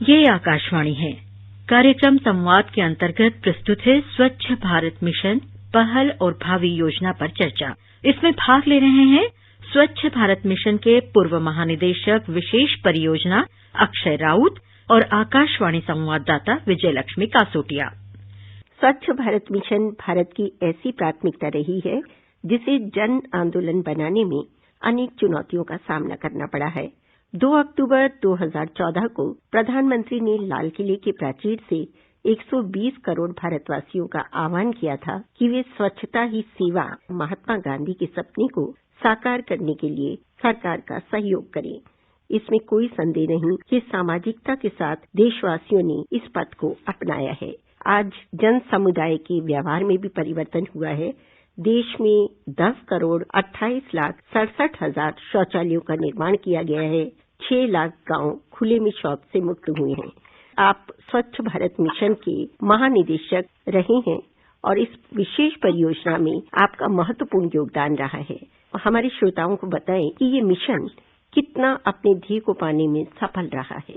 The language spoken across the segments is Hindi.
ये आकाशवाणी है। कार्यक्रम संवाद के अंतर्गत प्रस्तुत है स्वच्छ भारत मिशन पहल और भावी योजना पर चर्चा। इसमें भाग ले रहे हैं स्वच्छ भारत मिशन के पूर्व महानिदेशक विशेष परियोजना अक्षय राउत और आकाशवाणी संवाददाता विजयलक्ष्मी कासोटिया। स्वच्छ भारत मिशन भारत की ऐसी प्राथमिकता रही है जिसे जन आंदोलन बनाने में अनेक चुनौतियों का सामना करना पड़ा है। 2 अक्टूबर 2014 को प्रधानमंत्री ने लाल किले के प्राचीर से 120 करोड़ भारतवासियों का आह्वान किया था कि वे स्वच्छता ही सेवा महात्मा गांधी के सपने को साकार करने के लिए सरकार का सहयोग करें। इसमें कोई संदेह नहीं कि सामाजिकता के साथ देशवासियों ने इस पथ को अपनाया है। आज जन समुदाय के व्यवहार में भी परिवर्तन हुआ है। देश में 10 करोड़ 28 लाख 67 हजार शौचालयों का निर्माण किया गया है। 6 लाख गांव खुले में शौच से मुक्त हुए हैं। आप स्वच्छ भारत मिशन के महानिदेशक रहे हैं और इस विशेष परियोजना में आपका महत्वपूर्ण योगदान रहा है। हमारे श्रोताओं को बताएं कि ये मिशन कितना अपने ध्येय को पाने में सफल रहा है।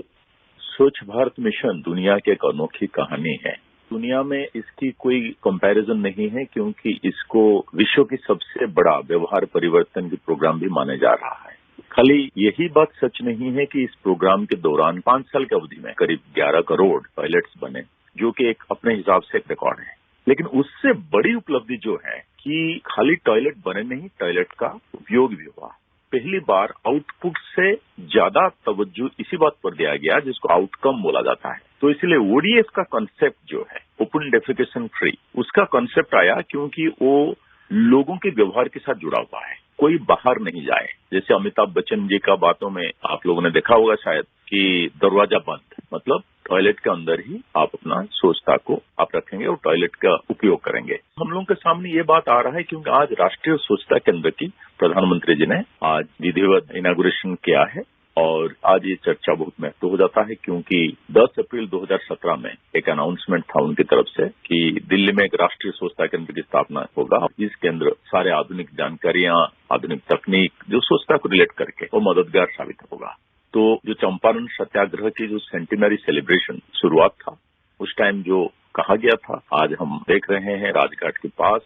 स्वच्छ भारत मिशन दुनिया की एक अनोखी कहानी है। दुनिया में इसकी कोई कंपैरिजन नहीं है क्योंकि इसको विश्व की सबसे बड़ा व्यवहार परिवर्तन की प्रोग्राम भी माना जा रहा है। खाली यही बात सच नहीं है कि इस प्रोग्राम के दौरान 5 साल की अवधि में करीब 11 करोड़ टॉयलेट्स बने, जो कि एक अपने हिसाब से एक रिकॉर्ड है। लेकिन उससे बड़ी उपलब्धि जो है कि खाली टॉयलेट बने नहीं, टॉयलेट का उपयोग भी हुआ। पहली बार आउटपुट से ज्यादा तवज्जो इसी बात पर दिया गया जिसको आउटकम बोला जाता है। तो इसलिए ओडीएफ का कॉन्सेप्ट जो है ओपन डेफिकेशन फ्री, उसका कॉन्सेप्ट आया क्योंकि वो लोगों के व्यवहार के साथ जुड़ा हुआ है। कोई बाहर नहीं जाए। जैसे अमिताभ बच्चन जी का बातों में आप लोगों ने देखा होगा शायद कि दरवाजा बंद, मतलब टॉयलेट के अंदर ही आप अपना स्वच्छता को आप रखेंगे और टॉयलेट का उपयोग करेंगे। हम लोगों के सामने ये बात आ रहा है क्योंकि आज राष्ट्रीय स्वच्छता केंद्र की प्रधानमंत्री जी ने आज विधिवत इनॉग्रेशन किया है और आज ये चर्चा बहुत महत्व हो जाता है क्योंकि 10 अप्रैल 2017 में एक अनाउंसमेंट था उनकी तरफ से कि दिल्ली में एक राष्ट्रीय स्वच्छता केंद्र की स्थापना होगा। इस केंद्र सारे आधुनिक जानकारियां, आधुनिक तकनीक जो स्वच्छता को रिलेट करके वो मददगार साबित होगा। तो जो चंपारण सत्याग्रह की जो सेंटिनरी सेलिब्रेशन शुरुआत था, उस टाइम जो कहा गया था, आज हम देख रहे हैं राजघाट के पास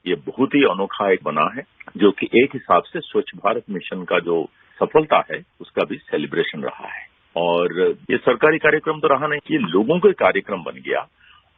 ये बहुत ही अनोखा एक बना है जो कि एक हिसाब से स्वच्छ भारत मिशन का जो सफलता है उसका भी सेलिब्रेशन रहा है। और ये सरकारी कार्यक्रम तो रहा नहीं, ये लोगों का कार्यक्रम बन गया।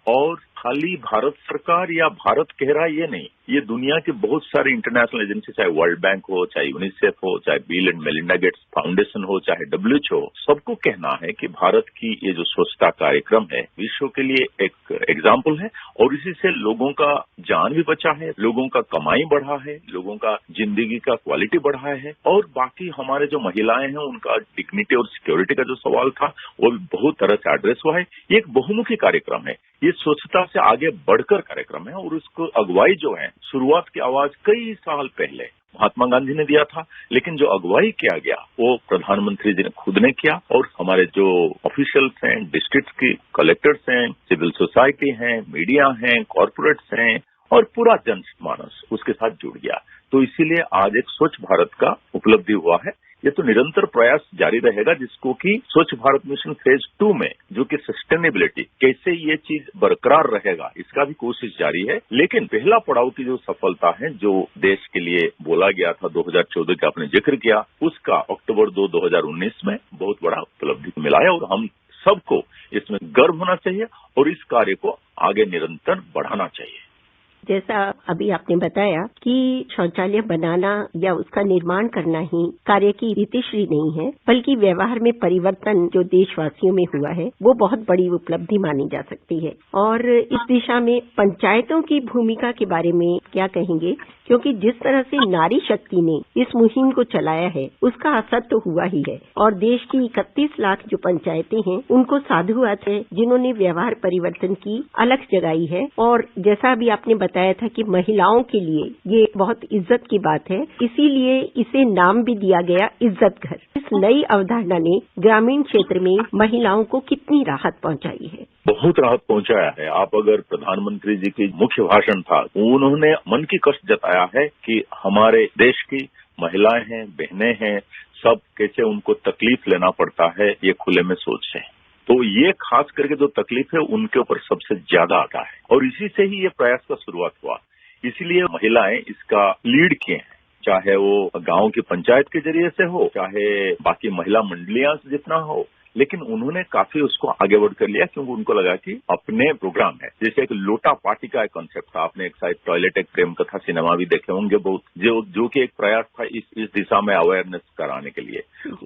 और खाली भारत सरकार या भारत कह रहा है ये नहीं, ये दुनिया के बहुत सारे इंटरनेशनल एजेंसी, चाहे वर्ल्ड बैंक हो, चाहे यूनिसेफ हो, चाहे bill and Melinda Gates foundation हो, चाहे WHO, सबको कहना है कि भारत की ये जो स्वच्छता कार्यक्रम है विश्व के लिए एक एग्जाम्पल है और इसी से लोगों का जान भी बचा है, लोगों का कमाई बढ़ा है, लोगों का जिंदगी का क्वालिटी बढ़ा है और बाकी हमारे जो महिलाएं हैं उनका डिग्निटी और सिक्योरिटी का जो सवाल था वो भी बहुत तरह से एड्रेस हुआ है। ये एक बहुमुखी कार्यक्रम है। ये स्वच्छता से आगे बढ़कर कार्यक्रम है और उसको अगुवाई जो है, शुरुआत की आवाज कई साल पहले महात्मा गांधी ने दिया था, लेकिन जो अगुवाई किया गया वो प्रधानमंत्री जी ने खुद ने किया और हमारे जो ऑफिशियल्स हैं, डिस्ट्रिक्ट की कलेक्टर्स हैं, सिविल सोसाइटी हैं, मीडिया हैं, कॉर्पोरेट्स हैं और पूरा जनमानस उसके साथ जुड़ गया। तो इसीलिए आज एक स्वच्छ भारत का उपलब्धि हुआ है। ये तो निरंतर प्रयास जारी रहेगा जिसको कि स्वच्छ भारत मिशन फेज 2 में जो कि सस्टेनेबिलिटी, कैसे ये चीज बरकरार रहेगा, इसका भी कोशिश जारी है। लेकिन पहला पड़ाव की जो सफलता है जो देश के लिए बोला गया था 2014 का आपने जिक्र किया, उसका अक्टूबर 2, 2019 में बहुत बड़ा उपलब्धि मिला है और हम सबको इसमें गर्व होना चाहिए और इस कार्य को आगे निरंतर बढ़ाना चाहिए। जैसा अभी आपने बताया कि शौचालय बनाना या उसका निर्माण करना ही कार्य की रीतिश्री नहीं है, बल्कि व्यवहार में परिवर्तन जो देशवासियों में हुआ है वो बहुत बड़ी उपलब्धि मानी जा सकती है। और इस दिशा में पंचायतों की भूमिका के बारे में क्या कहेंगे, क्योंकि जिस तरह से नारी शक्ति ने इस मुहिम को चलाया है उसका असर तो हुआ ही है और देश की 31 लाख जो पंचायतें हैं उनको साधुवाद है जिन्होंने व्यवहार परिवर्तन की अलख जगाई है। और जैसा अभी आपने बताया था कि महिलाओं के लिए ये बहुत इज्जत की बात है, इसीलिए इसे नाम भी दिया गया इज्जत घर। इस नई अवधारणा ने ग्रामीण क्षेत्र में महिलाओं को कितनी राहत पहुंचाई है? बहुत राहत पहुंचाया है। आप अगर प्रधानमंत्री जी की मुख्य भाषण था, उन्होंने मन की कष्ट जताया है कि हमारे देश की महिलाएं हैं, बहनें हैं, सब कैसे उनको तकलीफ लेना पड़ता है, ये खुले में सोच है। तो ये खास करके जो तकलीफ है उनके ऊपर सबसे ज्यादा आता है और इसी से ही ये प्रयास का शुरुआत हुआ। इसीलिए महिलाएं इसका लीड किए हैं, चाहे वो गांव की पंचायत के जरिए से हो, चाहे बाकी महिला मंडलियां जितना हो, लेकिन उन्होंने काफी उसको आगे बढ़ कर लिया क्योंकि उनको लगा कि अपने प्रोग्राम है। जैसे एक लोटा पार्टी का एक कॉन्सेप्ट था, आपने एक शायद टॉयलेट एक प्रेम कथा सिनेमा भी देखे होंगे बहुत, जो कि एक प्रयास था इस दिशा में अवेयरनेस कराने के लिए।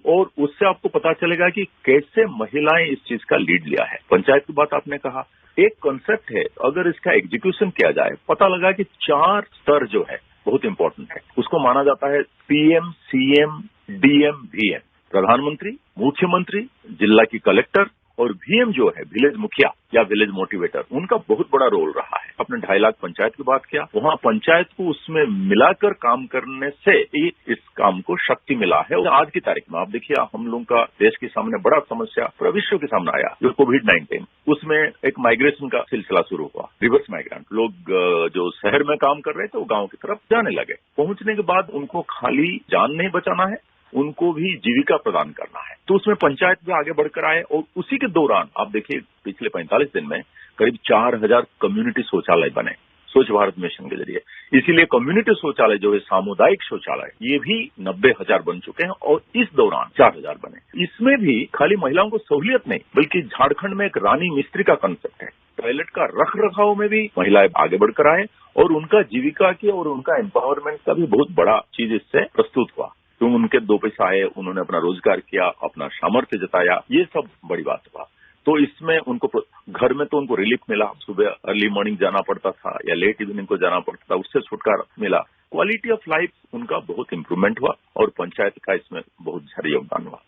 और उससे आपको पता चलेगा कि कैसे महिलाएं इस चीज का लीड लिया है। पंचायत की बात आपने कहा, एक कॉन्सेप्ट है, अगर इसका एग्जीक्यूशन किया जाए, पता लगा कि 4 स्तर जो है बहुत इंपॉर्टेंट है। उसको माना जाता है पीएम, सीएम, डीएम, वीएम, प्रधानमंत्री, मुख्यमंत्री, जिला की कलेक्टर और वीएम जो है विलेज मुखिया या विलेज मोटिवेटर, उनका बहुत बड़ा रोल रहा है। आपने 2.5 लाख पंचायत की बात किया, वहां पंचायत को उसमें मिलाकर काम करने से ही इस काम को शक्ति मिला है। और आज की तारीख में आप देखिए, हम लोगों का देश के सामने बड़ा समस्या पूरा विश्व के सामने आया, जो कोविड-19, उसमें एक माइग्रेशन का सिलसिला शुरू हुआ। रिवर्स माइग्रेंट लोग जो शहर में काम कर रहे थे वो गांव की तरफ जाने लगे। पहुंचने के बाद उनको खाली जान नहीं बचाना है, उनको भी जीविका प्रदान करना है। तो उसमें पंचायत भी आगे बढ़कर आए और उसी के दौरान आप देखिए पिछले 45 दिन में करीब 4000 कम्युनिटी शौचालय बने स्वच्छ भारत मिशन के जरिए। इसीलिए कम्युनिटी शौचालय जो है, सामुदायिक शौचालय, ये भी 90,000 बन चुके हैं और इस दौरान 4000 बने। इसमें भी खाली महिलाओं को सहूलियत नहीं, बल्कि झारखंड में एक रानी मिस्त्री का कंसेप्ट है। टॉयलेट का रख रखाव में भी महिलाएं आगे बढ़कर आए और उनका जीविका की और उनका एम्पावरमेंट का भी बहुत बड़ा चीज इससे प्रस्तुत हुआ। तो उनके 2 पैसा आए, उन्होंने अपना रोजगार किया, अपना सामर्थ्य जताया, ये सब बड़ी बात हुआ। तो इसमें उनको घर में तो उनको रिलीफ मिला, सुबह अर्ली मॉर्निंग जाना पड़ता था या लेट इवनिंग को जाना पड़ता था, उससे छुटकारा मिला। क्वालिटी ऑफ लाइफ उनका बहुत इंप्रूवमेंट हुआ और पंचायत का इसमें बहुत ज्यादा योगदान हुआ।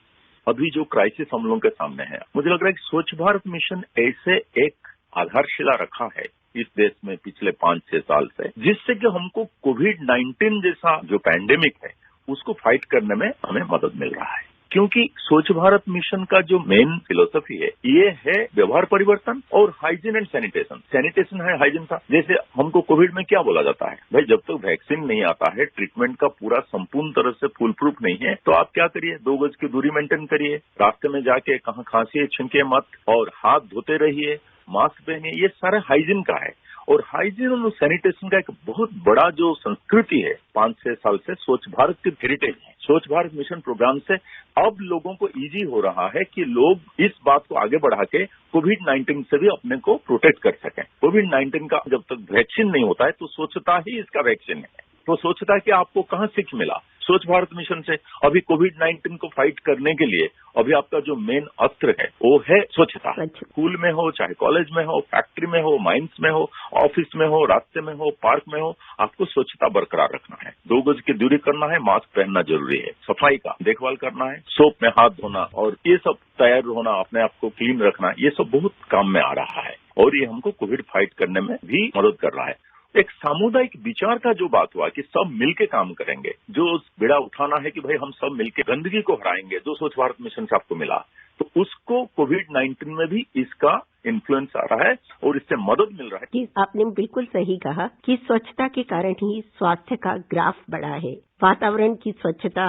अभी जो क्राइसिस हम लोगों के सामने है, मुझे लग रहा है कि स्वच्छ भारत मिशन ऐसे एक आधारशिला रखा है इस देश में पिछले 5-6 साल से, जिससे कि हमको कोविड-19 जैसा जो पैंडेमिक है उसको फाइट करने में हमें मदद मिल रहा है। क्योंकि स्वच्छ भारत मिशन का जो मेन फिलोसफी है, ये है व्यवहार परिवर्तन और हाइजीन एंड सैनिटेशन। सैनिटेशन है, हाइजीन था। जैसे हमको कोविड में क्या बोला जाता है, भाई जब तक वैक्सीन नहीं आता है, ट्रीटमेंट का पूरा संपूर्ण तरह से फुल प्रूफ नहीं है, तो आप क्या करिए, 2 गज की दूरी मेंटेन करिए, रास्ते में जाके कहाँ खांसिए छींके मत, और हाथ धोते रहिए, मास्क पहनिए, ये सारा हाइजीन का है। और हाइजीन और सैनिटेशन का एक बहुत बड़ा जो संस्कृति है 5-6 साल से स्वच्छ भारत की हेरिटेज है। स्वच्छ भारत मिशन प्रोग्राम से अब लोगों को इजी हो रहा है कि लोग इस बात को आगे बढ़ा के कोविड-19 से भी अपने को प्रोटेक्ट कर सकें। कोविड-19 का जब तक वैक्सीन नहीं होता है तो स्वच्छता ही इसका वैक्सीन है। तो स्वच्छता की आपको कहाँ सीख मिला? स्वच्छ भारत मिशन से। अभी कोविड-19 को फाइट करने के लिए अभी आपका जो मेन अस्त्र है वो है स्वच्छता। स्कूल में हो, चाहे कॉलेज में हो, फैक्ट्री में हो, माइंस में हो, ऑफिस में हो, रास्ते में हो, पार्क में हो, आपको स्वच्छता बरकरार रखना है। 2 गज की दूरी करना है, मास्क पहनना जरूरी है, सफाई का देखभाल करना है, सोप में हाथ धोना और ये सब तैयार होना, अपने आप को क्लीन रखना, ये सब बहुत काम में आ रहा है और ये हमको कोविड फाइट करने में भी मदद कर रहा है। एक सामुदायिक विचार का जो बात हुआ कि सब मिलके काम करेंगे, जो बेड़ा उठाना है कि भाई हम सब मिलके गंदगी को हराएंगे, जो स्वच्छ भारत मिशन से आपको मिला, तो उसको कोविड-19 में भी इसका इन्फ्लुएंस आ रहा है और इससे मदद मिल रहा है। कि आपने बिल्कुल सही कहा कि स्वच्छता के कारण ही स्वास्थ्य का ग्राफ बढ़ा है। वातावरण की स्वच्छता,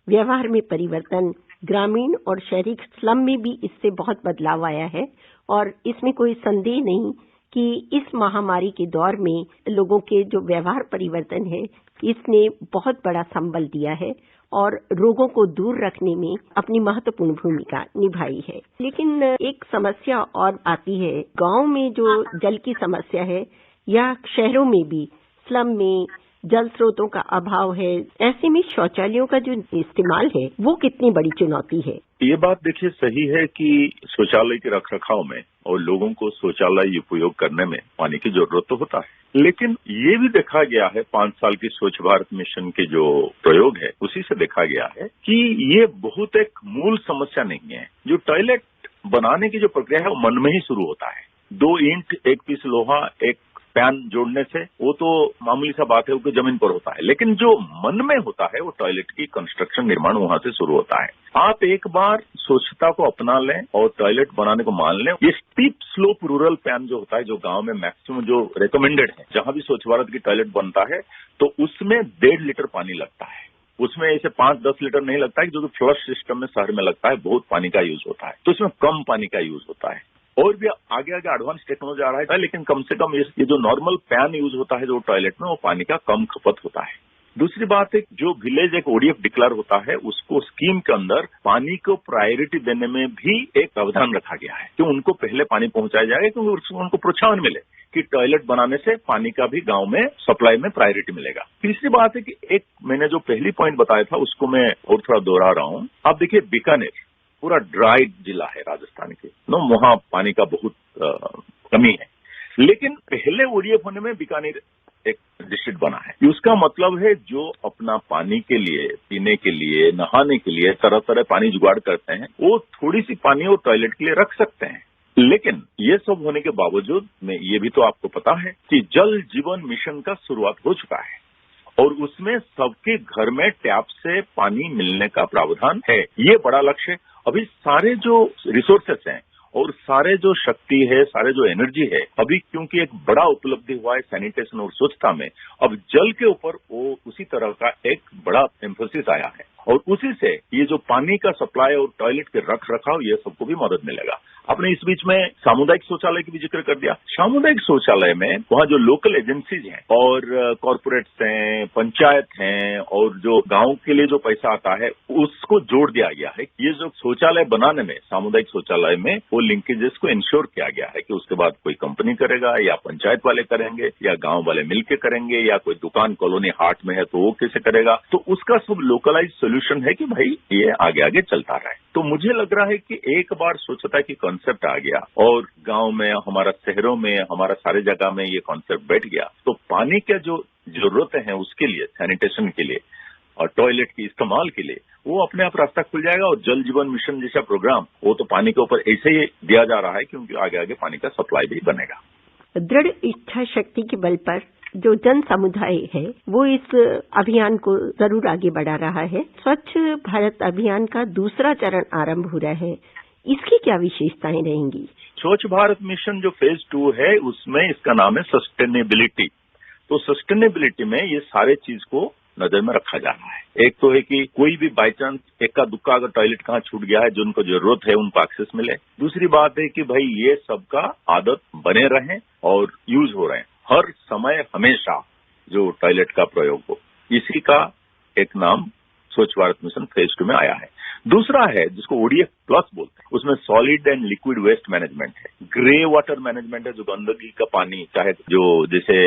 व्यवहार में परिवर्तन, ग्रामीण और शहरी स्लम में भी इससे बहुत बदलाव आया है और इसमें कोई संदेह नहीं कि इस महामारी के दौर में लोगों के जो व्यवहार परिवर्तन है, इसने बहुत बड़ा संबल दिया है और रोगों को दूर रखने में अपनी महत्वपूर्ण भूमिका निभाई है। लेकिन एक समस्या और आती है, गांव में जो जल की समस्या है या शहरों में भी स्लम में जल स्रोतों का अभाव है, ऐसे में शौचालयों का जो इस्तेमाल है वो कितनी बड़ी चुनौती है? ये बात देखिए सही है कि शौचालय के रखरखाव में और लोगों को शौचालय उपयोग करने में पानी की जरूरत तो होता है, लेकिन ये भी देखा गया है 5 साल की स्वच्छ भारत मिशन के जो प्रयोग है उसी से देखा गया है कि ये बहुत एक मूल समस्या नहीं है। जो टॉयलेट बनाने की जो प्रक्रिया है वो मन में ही शुरू होता है। 2 ईंट, 1 पीस लोहा, 1 पैन जोड़ने से वो तो मामूली सा बात है, वो जमीन पर होता है, लेकिन जो मन में होता है वो टॉयलेट की कंस्ट्रक्शन निर्माण वहां से शुरू होता है। आप एक बार स्वच्छता को अपना लें और टॉयलेट बनाने को मान लें। ये स्टीप स्लोप रूरल पैन जो होता है, जो गांव में मैक्सिमम जो रिकमेंडेड है, जहां भी स्वच्छ भारत की टॉयलेट बनता है तो उसमें 1.5 लीटर पानी लगता है। उसमें ऐसे 5-10 लीटर नहीं लगता है, जो कि फ्लश सिस्टम में शहर में लगता है, बहुत पानी का यूज होता है, तो इसमें कम पानी का यूज होता है। और भी आगे आगे एडवांस टेक्नोलॉजी आ रहा है, लेकिन कम से कम ये जो नॉर्मल पैन यूज होता है जो टॉयलेट में, वो पानी का कम खपत होता है। दूसरी बात है, जो विलेज एक ओडीएफ डिक्लेयर होता है, उसको स्कीम के अंदर पानी को प्रायोरिटी देने में भी एक प्रावधान रखा गया है कि उनको पहले पानी पहुंचाया जाएगा, क्योंकि उनको प्रोत्साहन मिले कि टॉयलेट बनाने से पानी का भी गांव में सप्लाई में प्रायोरिटी मिलेगा। तीसरी बात है कि एक मैंने जो पहली पॉइंट बताया था उसको मैं और थोड़ा दोहरा रहा हूं। आप देखिए, बीकानेर पूरा ड्राई जिला है राजस्थान के, वहां पानी का बहुत कमी है, लेकिन पहले ओडीएफ होने में बीकानेर एक डिस्ट्रिक्ट बना है। उसका मतलब है जो अपना पानी के लिए, पीने के लिए, नहाने के लिए तरह तरह पानी जुगाड़ करते हैं, वो थोड़ी सी पानी और टॉयलेट के लिए रख सकते हैं। लेकिन ये सब होने के बावजूद में ये भी तो आपको पता है कि जल जीवन मिशन का शुरुआत हो चुका है और उसमें सबके घर में टैप से पानी मिलने का प्रावधान है। ये बड़ा लक्ष्य है। अभी सारे जो रिसोर्सेस हैं और सारे जो शक्ति है, सारे जो एनर्जी है, अभी क्योंकि एक बड़ा उपलब्धि हुआ है सैनिटेशन और स्वच्छता में, अब जल के ऊपर वो उसी तरह का एक बड़ा एम्फोसिस आया है और उसी से ये जो पानी का सप्लाई और टॉयलेट के रख रखाव, ये सबको भी मदद मिलेगा। आपने इस बीच में सामुदायिक शौचालय की भी जिक्र कर दिया। सामुदायिक शौचालय में वहाँ जो लोकल एजेंसीज हैं और कॉर्पोरेट्स हैं, पंचायत हैं और जो गांव के लिए जो पैसा आता है, उसको जोड़ दिया गया है। ये जो शौचालय बनाने में, सामुदायिक शौचालय में, वो लिंकेजेस को इंश्योर किया गया है कि उसके बाद कोई कंपनी करेगा या पंचायत वाले करेंगे या गांव वाले मिलकर करेंगे या कोई दुकान कॉलोनी हाट में है तो वो कैसे करेगा। तो उसका सब लोकलाइज सोल्यूशन है कि भाई ये आगे आगे चलता रहे। तो मुझे लग रहा है कि एक बार स्वच्छता की कॉन्सेप्ट आ गया और गांव में, हमारा शहरों में, हमारा सारे जगह में ये कॉन्सेप्ट बैठ गया, तो पानी का जो जरूरतें हैं उसके लिए, सैनिटेशन के लिए और टॉयलेट के इस्तेमाल के लिए, वो अपने आप रास्ता खुल जाएगा। और जल जीवन मिशन जैसा प्रोग्राम, वो तो पानी के ऊपर ऐसे ही दिया जा रहा है क्योंकि आगे आगे पानी का सप्लाई भी बनेगा। दृढ़ इच्छा शक्ति के बल पर जो जन समुदाय है वो इस अभियान को जरूर आगे बढ़ा रहा है। स्वच्छ भारत अभियान का दूसरा चरण आरंभ हो रहा है, इसकी क्या विशेषताएं रहेंगी? स्वच्छ भारत मिशन जो फेज 2 है, उसमें इसका नाम है सस्टेनेबिलिटी। तो सस्टेनेबिलिटी में ये सारे चीज को नजर में रखा जा रहा है। एक तो है कि कोई भी बाई चांस एक्का दुक्का अगर टॉयलेट कहाँ छूट गया है, जो उनको जरूरत है उनको एक्सेस मिले। दूसरी बात है कि भाई ये सबका आदत बने रहें और यूज हो रहे हैं हर समय, हमेशा जो टॉयलेट का प्रयोग हो। इसी का एक नाम स्वच्छ भारत मिशन फेज 2 में आया है। दूसरा है जिसको ओडीएफ प्लस बोलते हैं, उसमें solid and liquid waste management है, ग्रे वाटर मैनेजमेंट है, जो गंदगी का पानी, चाहे जो जैसे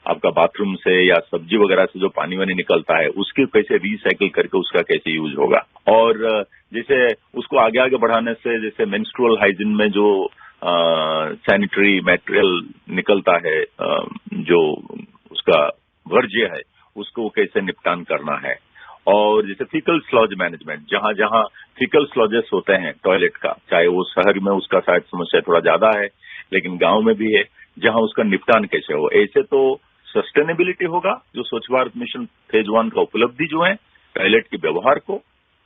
आपका बाथरूम से या सब्जी वगैरह से जो पानी वानी निकलता है, उसके कैसे रिसाइकिल करके उसका कैसे यूज होगा। और जैसे उसको आगे आगे बढ़ाने से, जैसे मेंस्ट्रुअल हाइजीन में जो सैनिटरी मटेरियल निकलता है, जो उसका वर्ज्य है, उसको कैसे निपटान करना है। और जैसे फीकल स्लॉज मैनेजमेंट, जहां जहां फीकल स्लॉजेस होते हैं टॉयलेट का, चाहे वो शहर में उसका शायद समस्या थोड़ा ज्यादा है, लेकिन गांव में भी है, जहां उसका निपटान कैसे हो। ऐसे तो सस्टेनेबिलिटी होगा, जो स्वच्छ भारत मिशन फेज 1 का उपलब्धि जो है, टॉयलेट के व्यवहार को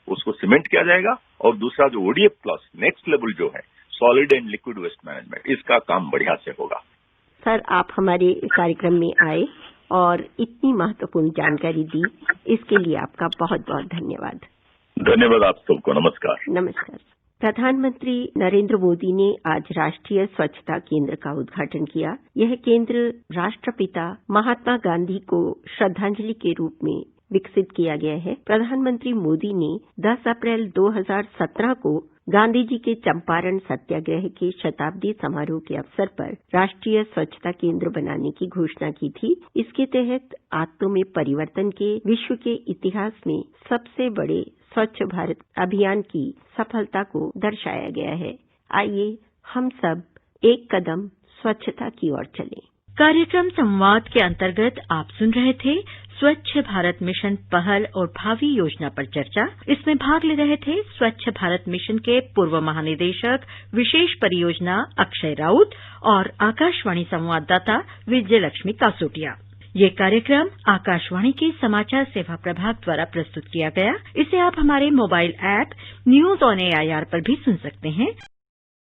उसको सीमेंट किया जाएगा। और दूसरा जो ओडीएफ प्लस नेक्स्ट लेवल जो है, solid and liquid waste management, इसका काम बढ़िया से होगा। सर, आप हमारे कार्यक्रम में आए और इतनी महत्वपूर्ण जानकारी दी, इसके लिए आपका बहुत बहुत धन्यवाद। धन्यवाद आप सबको। नमस्कार। नमस्कार। प्रधानमंत्री नरेंद्र मोदी ने आज राष्ट्रीय स्वच्छता केंद्र का उद्घाटन किया। यह केंद्र राष्ट्रपिता महात्मा गांधी को श्रद्धांजलि के रूप में विकसित किया गया है। प्रधानमंत्री मोदी ने 10 अप्रैल 2017 को गांधी जी के चंपारण सत्याग्रह के शताब्दी समारोह के अवसर पर राष्ट्रीय स्वच्छता केंद्र बनाने की घोषणा की थी। इसके तहत आत्म में परिवर्तन के विश्व के इतिहास में सबसे बड़े स्वच्छ भारत अभियान की सफलता को दर्शाया गया है। आइए हम सब एक कदम स्वच्छता की ओर चलें। कार्यक्रम संवाद के अंतर्गत आप सुन रहे थे स्वच्छ भारत मिशन पहल और भावी योजना पर चर्चा। इसमें भाग ले रहे थे स्वच्छ भारत मिशन के पूर्व महानिदेशक विशेष परियोजना अक्षय राउत और आकाशवाणी संवाददाता विजयलक्ष्मी कासोटिया। ये कार्यक्रम आकाशवाणी के समाचार सेवा प्रभाग द्वारा प्रस्तुत किया गया। इसे आप हमारे mobile app news on AIR पर भी सुन सकते हैं।